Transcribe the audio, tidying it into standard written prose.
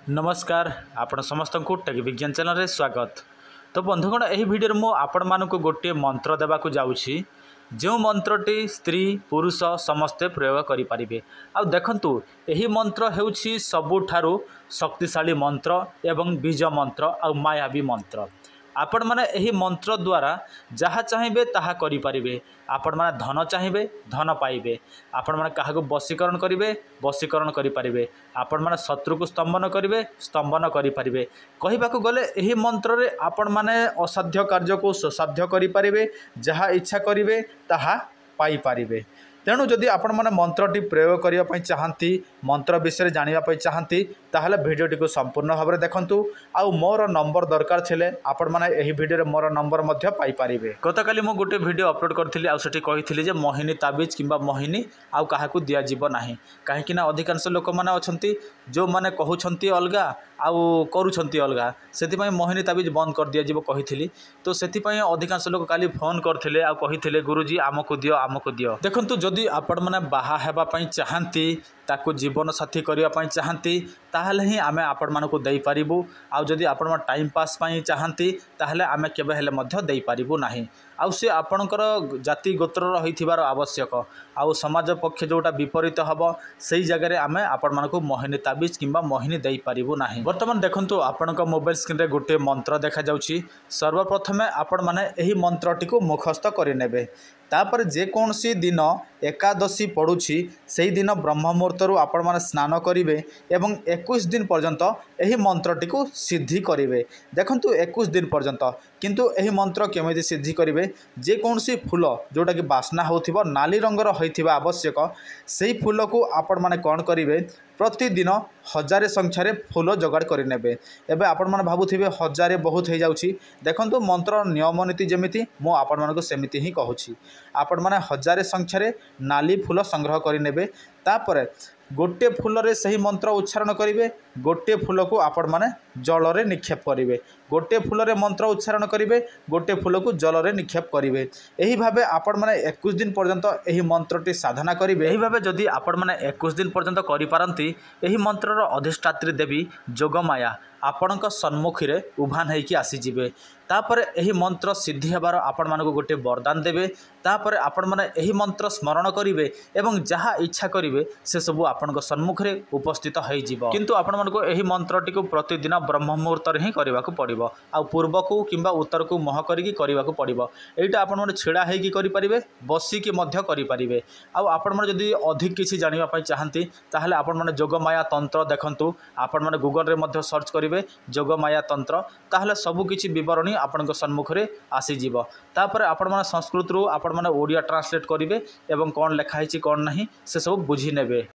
नमस्कार आपण समस्त को टेक विज्ञान चैनल रे स्वागत। तो बंधुगण यही भिडियो मु आपण मानक गोटे मंत्र देवाक जाऊँगी जो मंत्रटी स्त्री पुरुष समस्ते प्रयोग करें। आउ देखंतु यही मंत्र हेउछि सबुठारु शक्तिशाली मंत्र एवं बीज मंत्र आउ मायावी मंत्र। आपण माने यही मंत्र द्वारा जहाँ चाहिए ताहा करि परिबे। आपण माने धन चाहिए धन पाइबे। आपण माने काहाको वशीकरण करिवे वशीकरण करि परिबे। आपण माने शत्रु को स्तंभन करिवे स्तंभन करि परिबे। कहिबाकू गले यही मंत्र रे आपण माने असाध्य कार्य को सुसाध्य करि परिबे। जहाँ इच्छा करिवे ताहा पाई परिबे। तेणु जदि आपण माने मंत्रटी प्रयोग करने चाहती मंत्र विषय जानापी चाहती ताहले भिडियोटी को संपूर्ण भाव में देखंतु। आउ मोर नंबर दरकार थिले आपण माने एही भिडियो रे मोर नंबर मध्य पाई पारिबे। गतकाली मो गोटे भिडियो अपलोड करथिली आउ सेठी कहिथिली जे मोहिनी ताबिज किंबा मोहिनी आउ काहाकू दिया जीव नाही। काहेकि ना अधिकांश लोक माने अछंती जो माने कहउछंती अलगा आउ करूछंती अलगा, सेति मोहिनी ताबिज बंद कर दिया जीव कहिथिली। तो सेति अधिकांश लोक काली फोन करथिले आउ कहिथिले गुरुजी आमको दियो। देखंतु जदि आपण माने बाहा हेबा पई चाहंती ताकू जीवन साथी करने चाहती ताहले ही आमे आपण मानकू दे पारिबु। आउ जदि आपण मा टाइम पास पई चाहंती ताहले आमे केबे हेले मध्य दे पारिबु नाही। आउ से आपणकर जाति गोत्र रहिथिबार आवश्यक आउ समाज पक्ष जोटा विपरीत हबो सेही जगह रे आमे आपण मानकू मोहिनी ताबिज किंबा मोहिनी दे पारिबु नाही। वर्तमान देखंतु आपणक मोबाइल स्क्रीन रे गोटे मंत्र देखा जाउछि। सर्वप्रथमे आपण माने एही मंत्रटी को मुखस्थ करि नेबे। तापर जेकोसी दिन एकादशी पड़ुछि से दिन ब्रह्म मुहूर्त आपण माने स्नान करेंगे एवं 21 दिन पर्यंत यही मंत्रटी को सिद्धि करेंगे। देखंतु 21 दिन पर्यंत किंतु यही मंत्र केमिति सिद्धि करेंगे। जेकोसी फूल जोटा कि बास्ना होथिबो नाली रंगर होइथिबा आवश्यक से फूल को आपण माने कौन करेंगे प्रतिदिन 1000 संख्यार फूल जोगाड़ करेंगे। एवं आपण माने भाबुथिबे 1000 बहुत हो जाउछि। देखंतु मंत्र नियम नीति जेमिति मु आपण मानकु सेमिति ही कहूछि। आपण माने 1000 संख्यार नाली फूल संग्रह करेंगे। तापर गोटे फूल रे सही मंत्र उच्चारण करेंगे। गोटे फूल को आपण माने जल रे निक्षेप करेंगे। गोटे फूल रे मंत्र उच्चारण करेंगे गोटे फूल को जल रे निक्षेप करेंगे। यही भावे आपण माने 21 दिन पर्यंत यही मंत्रटी साधना करेंगे। यही भावे जदि आपण माने 21 दिन पर्यंत करि पारंती यही मंत्रर अधिष्ठात्री देवी जोगमाया आपणक सम्मुखी रे उभान होइकी आसीजिबे। तापर यही मंत्र सिद्धि हेबार आपण मानक गोटे वरदान देवे। तापर आपण माने यही मंत्र स्मरण करेंगे एवं जहाँ इच्छा करेंगे से सबू आपणक सम्मुखरे उपस्थित होइजिबो। किंतु आपण मानक यही मंत्रटी को प्रतिदिन ब्रह्म मुहूर्त रे ही करबाकू पड़िबो। आ पूर्व को किंबा उत्तर को मुह करिकी करबाकू पड़िबो। एटा आपण माने छिड़ा हेकी करि परिबे बसिकी मध्य करि परिबे। आ आपण माने जदि अधिक किछि जानिबा पई चाहंती ताहले आपण माने जोगमाया तंत्र देखंतु। आपण माने गूगल रे मध्य सर्च करिवे जोगमाया तंत्र ताहले सबु किछि विवरणी आपणक सम्मुखरे आसी जीवो। तापर आपण माने संस्कृत रु आपण माने ओडिया ट्रांसलेट करिवे एवं कोन लेखा हिची कोन नाही से सब बुझी नेबे।